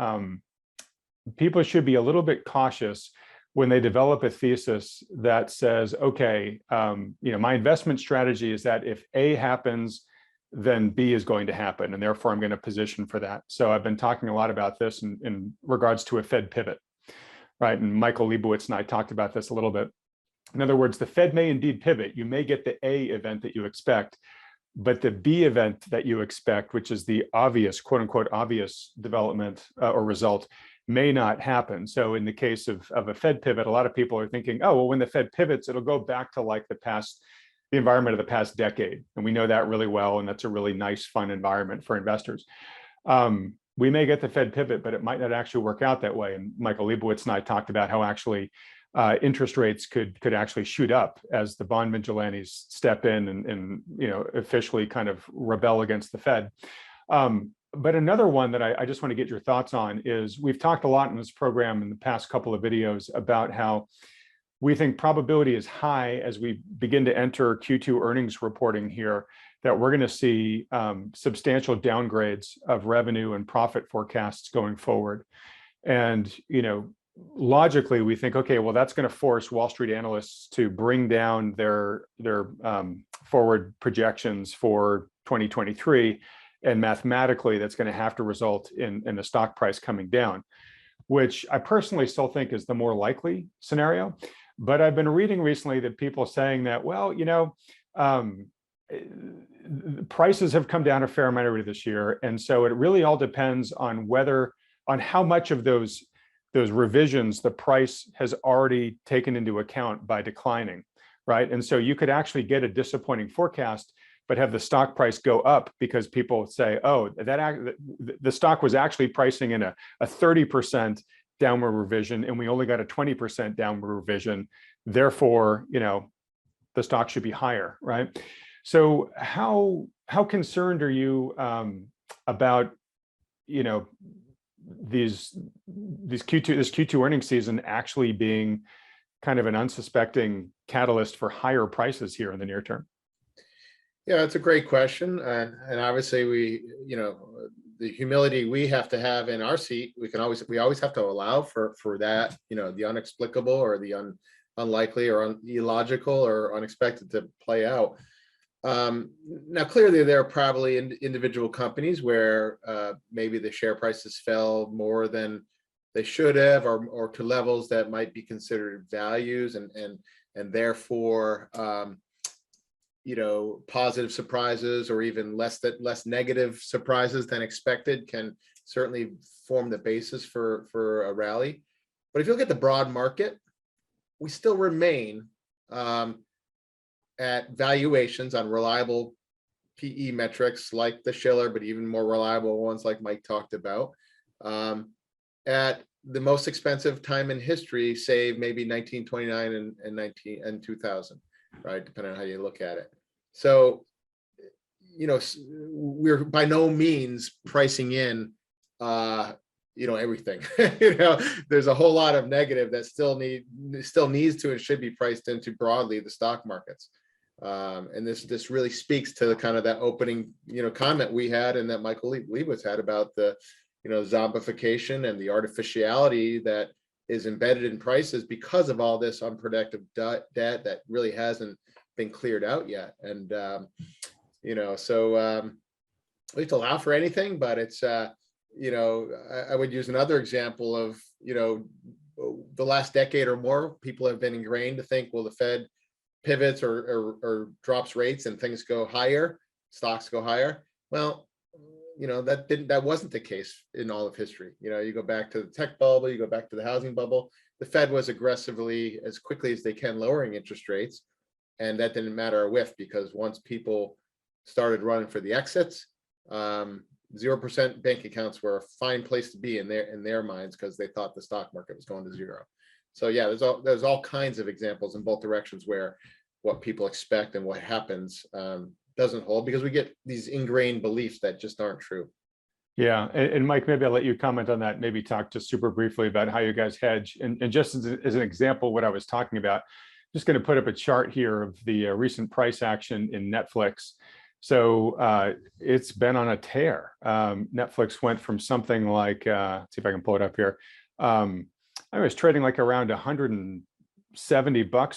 people should be a little bit cautious when they develop a thesis that says, okay, my investment strategy is that if A happens, then B is going to happen, and therefore I'm going to position for that. So I've been talking a lot about this in regards to a Fed pivot, right? And Michael Lebowitz and I talked about this a little bit. In other words, the Fed may indeed pivot. You may get the A event that you expect, but the B event that you expect, which is the obvious, quote unquote, obvious development or result, may not happen. So in the case of a Fed pivot, a lot of people are thinking, oh, well, when the Fed pivots, it'll go back to like the environment of the past decade. And we know that really well. And that's a really nice, fun environment for investors. We may get the Fed pivot, but it might not actually work out that way. And Michael Lebowitz and I talked about how actually interest rates could actually shoot up as the bond vigilantes step in and officially kind of rebel against the Fed. But another one that I just want to get your thoughts on is, we've talked a lot in this program in the past couple of videos about how we think probability is high as we begin to enter Q2 earnings reporting here, that we're going to see substantial downgrades of revenue and profit forecasts going forward. And, logically, we think, okay, well, that's going to force Wall Street analysts to bring down their forward projections for 2023. And mathematically, that's going to have to result in the stock price coming down, which I personally still think is the more likely scenario. But I've been reading recently that people saying that, well, prices have come down a fair amount already this year. And so it really all depends on how much of those revisions the price has already taken into account by declining, right? And so you could actually get a disappointing forecast, but have the stock price go up because people say, oh, the stock was actually pricing in a 30% downward revision, and we only got a 20% downward revision. Therefore, the stock should be higher, right? So how concerned are you about, this Q2 earnings season actually being kind of an unsuspecting catalyst for higher prices here in the near term? Yeah, it's a great question. And obviously the humility we have to have in our seat, we always have to allow for that, the unexplicable or the unlikely or illogical or unexpected to play out. Now, clearly, there are probably individual companies where maybe the share prices fell more than they should have, or to levels that might be considered values, and therefore, positive surprises or even less negative surprises than expected can certainly form the basis for a rally. But if you look at the broad market, we still remain at valuations on reliable PE metrics like the Schiller, but even more reliable ones like Mike talked about, at the most expensive time in history, save maybe 1929 and 2000, right? Depending on how you look at it. So, we're by no means pricing in, everything. There's a whole lot of negative that still needs to and should be priced into broadly the stock markets. And this really speaks to the kind of that opening, comment we had and that Michael Lebowitz had about the, zombification and the artificiality that is embedded in prices because of all this unproductive debt that really hasn't been cleared out yet. And, so we have to allow for anything, but it's, I would use another example of, the last decade or more, people have been ingrained to think, well, the Fed pivots or drops rates and things go higher, stocks go higher. Well, that wasn't the case in all of history. You go back to the tech bubble, you go back to the housing bubble. The Fed was aggressively, as quickly as they can, lowering interest rates, and that didn't matter a whiff, because once people started running for the exits, 0% bank accounts were a fine place to be in their minds, because they thought the stock market was going to zero. So yeah, there's all kinds of examples in both directions where what people expect and what happens doesn't hold, because we get these ingrained beliefs that just aren't true. Yeah, and Mike, maybe I'll let you comment on that. Maybe talk just super briefly about how you guys hedge, and just as an example, what I was talking about. Just going to put up a chart here of the recent price action in Netflix. So it's been on a tear. Netflix went from something like, let's see if I can pull it up here. I was trading like around $170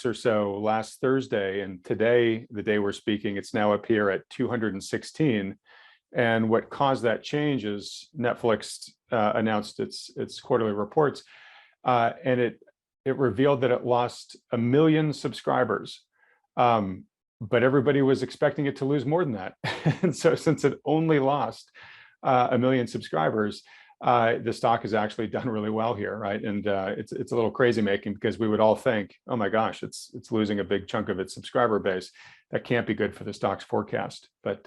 or so last Thursday, and today, the day we're speaking, it's now up here at 216. And what caused that change is Netflix announced its quarterly reports, and it revealed that it lost 1 million subscribers. But everybody was expecting it to lose more than that. And so since it only lost 1 million subscribers, the stock has actually done really well here, right? And it's a little crazy making, because we would all think, oh my gosh, it's losing a big chunk of its subscriber base. That can't be good for the stock's forecast. But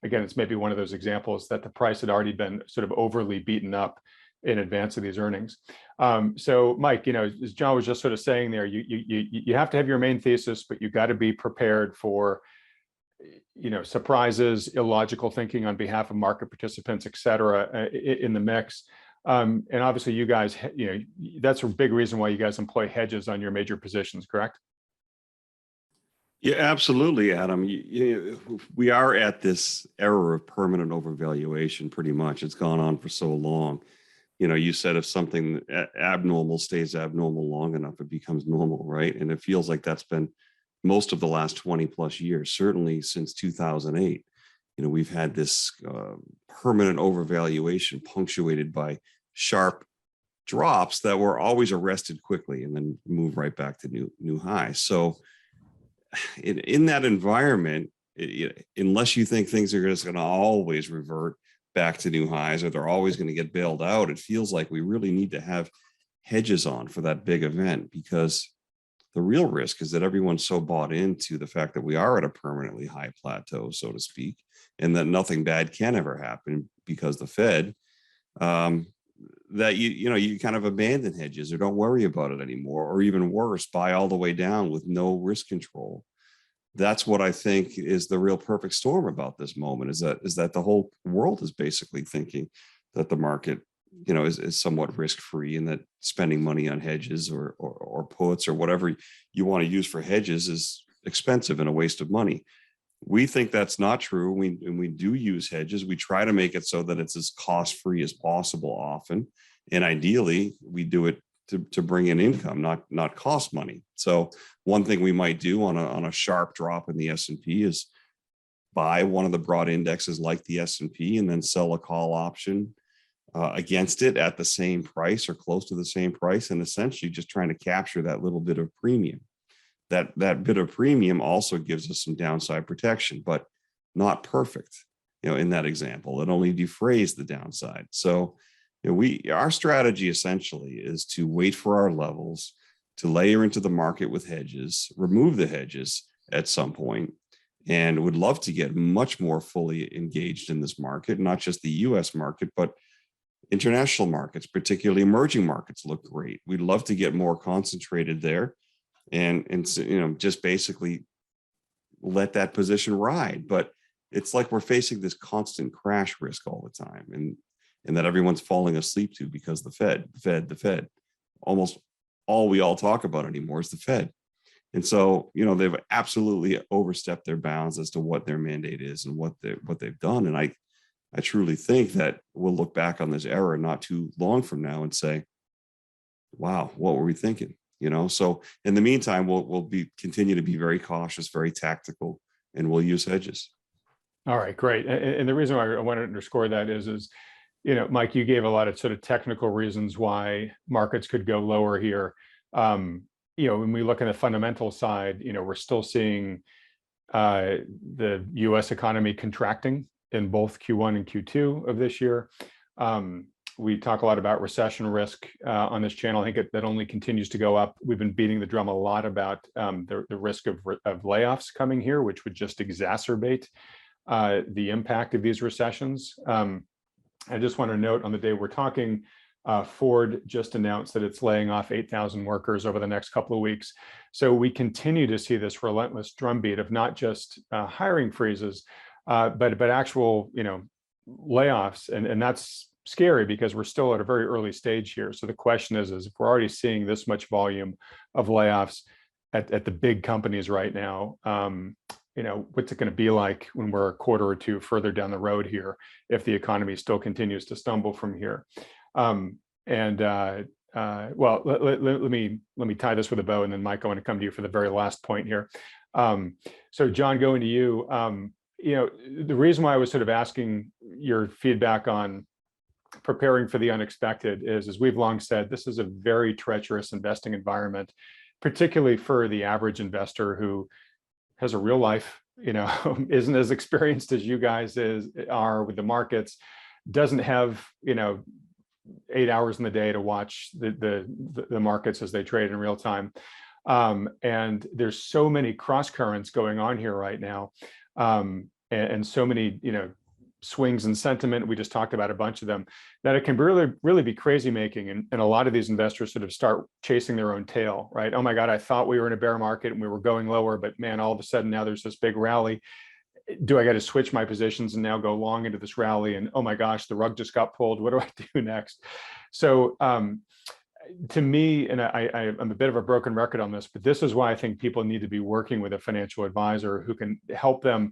again, it's maybe one of those examples that the price had already been sort of overly beaten up in advance of these earnings. So Mike, as John was just sort of saying there, you have to have your main thesis, but you got to be prepared for surprises, illogical thinking on behalf of market participants, et cetera, in the mix. And obviously you guys, that's a big reason why you guys employ hedges on your major positions, correct? Yeah, absolutely, Adam. We are at this era of permanent overvaluation, pretty much. It's gone on for so long. You said if something abnormal stays abnormal long enough, it becomes normal, right? And it feels like that's been most of the last 20 plus years, certainly since 2008. We've had this permanent overvaluation punctuated by sharp drops that were always arrested quickly and then move right back to new highs. So in that environment, unless you think things are just going to always revert back to new highs, or they're always going to get bailed out, it feels like we really need to have hedges on for that big event, because the real risk is that everyone's so bought into the fact that we are at a permanently high plateau, so to speak, and that nothing bad can ever happen because the Fed, that you kind of abandon hedges or don't worry about it anymore, or even worse, buy all the way down with no risk control. That's what I think is the real perfect storm about this moment, is that the whole world is basically thinking that the market, is somewhat risk-free, and that spending money on hedges or puts or whatever you want to use for hedges is expensive and a waste of money. We think that's not true. We do use hedges. We try to make it so that it's as cost-free as possible often. And ideally, we do it to bring in income, not cost money. So one thing we might do on a sharp drop in the S&P is buy one of the broad indexes like the S&P and then sell a call option against it at the same price or close to the same price, and essentially just trying to capture that little bit of premium. That bit of premium also gives us some downside protection, but not perfect. In that example, it only defrays the downside. So our strategy essentially is to wait for our levels, to layer into the market with hedges, remove the hedges at some point, and would love to get much more fully engaged in this market, not just the US market, but international markets, particularly emerging markets look great. We'd love to get more concentrated there and just basically let that position ride. But it's like we're facing this constant crash risk all the time, and that everyone's falling asleep to because the Fed. Almost all we all talk about anymore is the Fed. And so, they've absolutely overstepped their bounds as to what their mandate is and what they've done. And I truly think that we'll look back on this era not too long from now and say, wow, what were we thinking? So in the meantime, we'll continue to be very cautious, very tactical, and we'll use hedges. All right, great. And the reason why I want to underscore that is, Mike, you gave a lot of sort of technical reasons why markets could go lower here. When we look at the fundamental side, we're still seeing the U.S. economy contracting in both Q1 and Q2 of this year. We talk a lot about recession risk on this channel. I think that only continues to go up. We've been beating the drum a lot about the risk of layoffs coming here, which would just exacerbate the impact of these recessions. I just want to note on the day we're talking, Ford just announced that it's laying off 8,000 workers over the next couple of weeks. So we continue to see this relentless drumbeat of not just hiring freezes, but actual, layoffs, and that's scary because we're still at a very early stage here. So the question is if we're already seeing this much volume of layoffs at the big companies right now, what's it going to be like when we're a quarter or two further down the road here if the economy still continues to stumble from here? Well, let me tie this with a bow, and then Mike, I want to come to you for the very last point here. So John, going to you, the reason why I was sort of asking your feedback on preparing for the unexpected is, as we've long said, this is a very treacherous investing environment, particularly for the average investor who has a real life, isn't as experienced as you guys are with the markets, doesn't have, 8 hours in the day to watch the markets as they trade in real time. And there's so many cross currents going on here right now. And so many, swings in sentiment. We just talked about a bunch of them, that it can really be crazy making. And a lot of these investors sort of start chasing their own tail, right? Oh my God, I thought we were in a bear market and we were going lower, but man, all of a sudden now there's this big rally. Do I got to switch my positions and now go long into this rally? And oh my gosh, the rug just got pulled. What do I do next? So to me, and I'm a bit of a broken record on this, but this is why I think people need to be working with a financial advisor who can help them,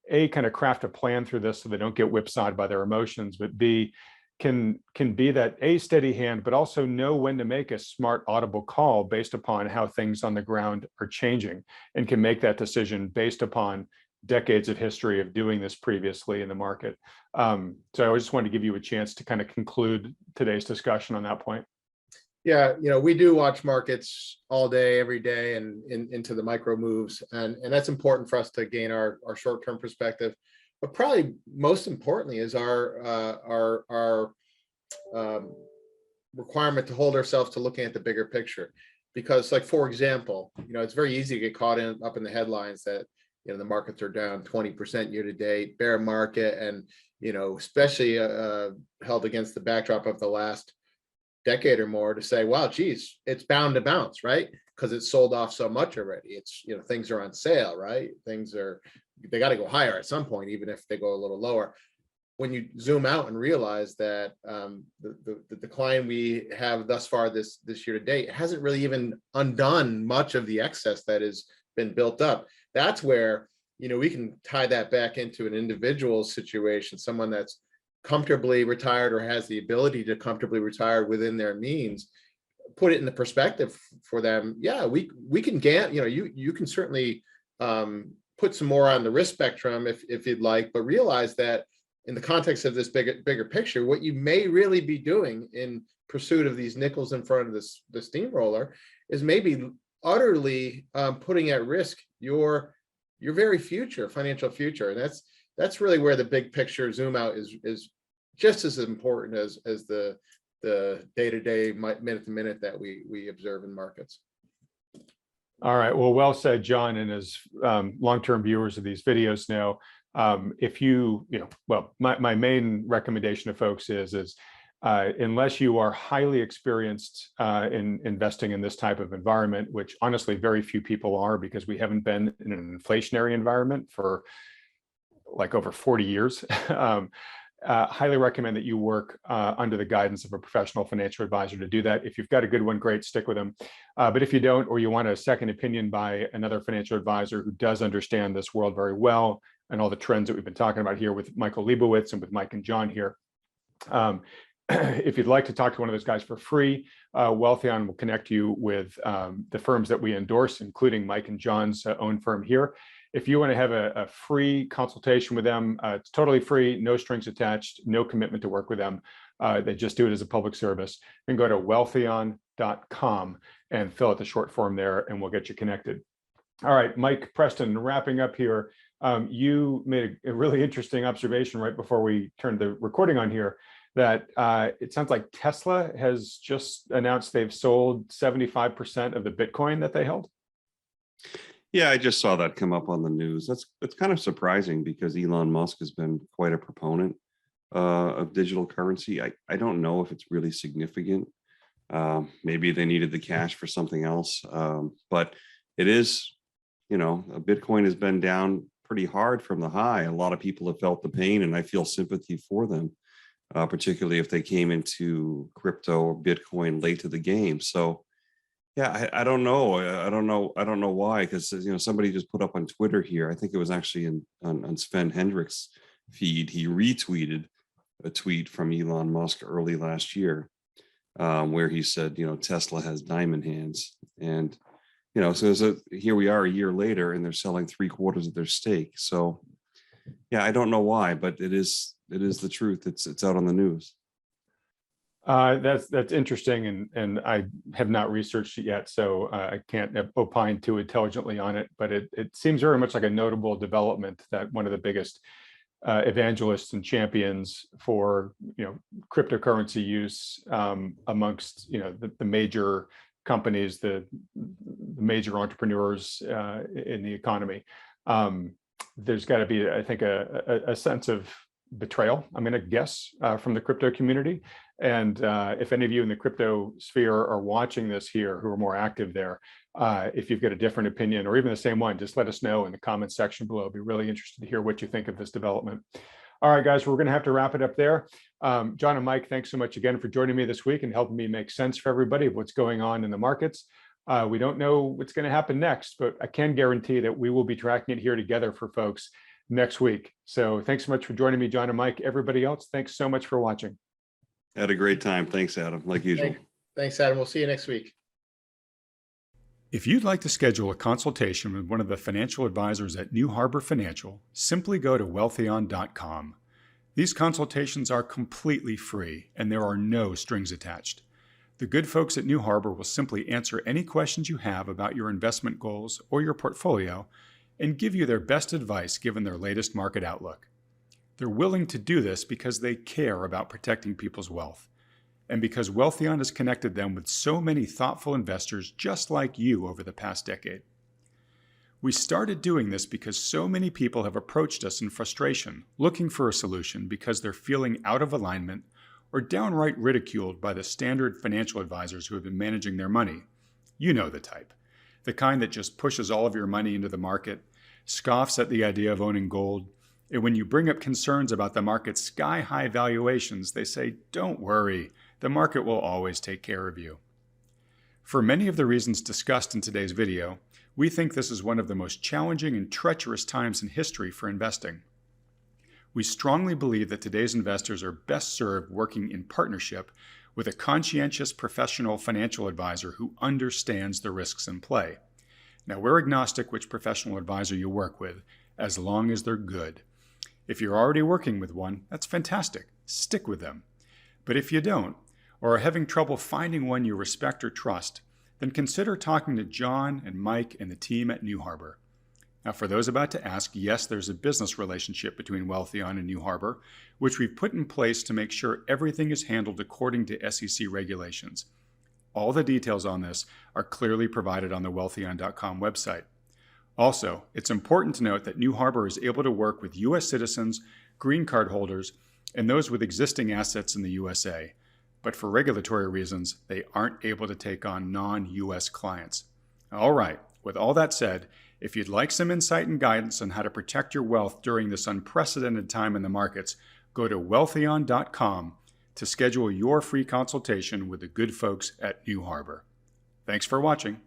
A, kind of craft a plan through this so they don't get whipsawed by their emotions, but B, can be that A, steady hand, but also know when to make a smart audible call based upon how things on the ground are changing, and can make that decision based upon decades of history of doing this previously in the market. So I just wanted to give you a chance to kind of conclude today's discussion on that point. Yeah, we do watch markets all day, every day, and into the micro moves, and that's important for us to gain our short-term perspective. But probably most importantly is our requirement to hold ourselves to looking at the bigger picture. Because, like, for example, it's very easy to get caught up in the headlines that the markets are down 20% year to date, bear market, and especially held against the backdrop of the last decade or more, to say, wow, geez, it's bound to bounce, right? Because it's sold off so much already. It's, things are on sale, right? They got to go higher at some point, even if they go a little lower. When you zoom out and realize that the decline we have thus far this year to date hasn't really even undone much of the excess that has been built up. That's where we can tie that back into an individual situation, someone that's comfortably retired or has the ability to comfortably retire within their means, put it in the perspective for them. Yeah, we can you can certainly put some more on the risk spectrum if you'd like, but realize that in the context of this bigger picture, what you may really be doing in pursuit of these nickels in front of the steamroller is maybe utterly putting at risk your very financial future. And that's really where the big picture zoom out is just as important as the day-to-day, minute-to-minute that we observe in markets. All right. Well said, John. And as long-term viewers of these videos know, if my main recommendation to folks is unless you are highly experienced in investing in this type of environment, which honestly very few people are, because we haven't been in an inflationary environment for like over 40 years, highly recommend that you work under the guidance of a professional financial advisor to do that. If you've got a good one, great, stick with them. But if you don't, or you want a second opinion by another financial advisor who does understand this world very well and all the trends that we've been talking about here with Michael Lebowitz and with Mike and John here, if you'd like to talk to one of those guys for free, Wealthion will connect you with the firms that we endorse, including Mike and John's own firm here. If you want to have a free consultation with them, it's totally free, no strings attached, no commitment to work with them. They just do it as a public service. Then go to wealthion.com and fill out the short form there, and we'll get you connected. All right, Mike Preston, wrapping up here. You made a really interesting observation right before we turned the recording on here, that it sounds like Tesla has just announced they've sold 75% of the Bitcoin that they held. Yeah, I just saw that come up on the news. That's kind of surprising because Elon Musk has been quite a proponent of digital currency. I don't know if it's really significant. Maybe they needed the cash for something else, but it is, Bitcoin has been down pretty hard from the high. A lot of people have felt the pain, and I feel sympathy for them, particularly if they came into crypto or Bitcoin late to the game. So yeah, I don't know. I don't know why, because somebody just put up on Twitter here. I think it was actually on Sven Hendrick's feed. He retweeted a tweet from Elon Musk early last year, where he said, Tesla has diamond hands, and so here we are a year later, and they're selling 3/4 of their stake. So yeah, I don't know why, but it is the truth. It's out on the news. That's interesting, and I have not researched it yet, so I can't opine too intelligently on it. But it seems very much like a notable development that one of the biggest evangelists and champions for cryptocurrency use amongst the major companies, the major entrepreneurs in the economy. There's got to be, I think, a sense of betrayal, I'm going to guess, from the crypto community. And if any of you in the crypto sphere are watching this here who are more active there, if you've got a different opinion or even the same one, just let us know in the comments section below. I'd be really interested to hear what you think of this development. All right, guys, we're going to have to wrap it up there. John and Mike, thanks so much again for joining me this week and helping me make sense for everybody of what's going on in the markets. We don't know what's going to happen next, but I can guarantee that we will be tracking it here together for folks next week. So thanks so much for joining me, John and Mike. Everybody else, thanks so much for watching. Had a great time. Thanks, Adam, like usual. Thanks, Adam. We'll see you next week. If you'd like to schedule a consultation with one of the financial advisors at New Harbor Financial, simply go to wealthion.com. These consultations are completely free, and there are no strings attached. The good folks at New Harbor will simply answer any questions you have about your investment goals or your portfolio and give you their best advice given their latest market outlook. They're willing to do this because they care about protecting people's wealth, and because Wealthion has connected them with so many thoughtful investors just like you over the past decade. We started doing this because so many people have approached us in frustration, looking for a solution because they're feeling out of alignment or downright ridiculed by the standard financial advisors who have been managing their money. You know the type. The kind that just pushes all of your money into the market, scoffs at the idea of owning gold, and when you bring up concerns about the market's sky-high valuations, they say, "Don't worry, the market will always take care of you." For many of the reasons discussed in today's video, We think this is one of the most challenging and treacherous times in history for investing. We strongly believe that today's investors are best served working in partnership with a conscientious professional financial advisor who understands the risks in play. Now, we're agnostic which professional advisor you work with, as long as they're good. If you're already working with one, that's fantastic. Stick with them. But if you don't, or are having trouble finding one you respect or trust, then consider talking to John and Mike and the team at New Harbor. Now, for those about to ask, yes, there's a business relationship between Wealthion and New Harbor, which we've put in place to make sure everything is handled according to SEC regulations. All the details on this are clearly provided on the Wealthion.com website. Also, it's important to note that New Harbor is able to work with U.S. citizens, green card holders, and those with existing assets in the USA. But for regulatory reasons, they aren't able to take on non-U.S. clients. All right, with all that said, if you'd like some insight and guidance on how to protect your wealth during this unprecedented time in the markets, go to Wealthion.com to schedule your free consultation with the good folks at New Harbor. Thanks for watching.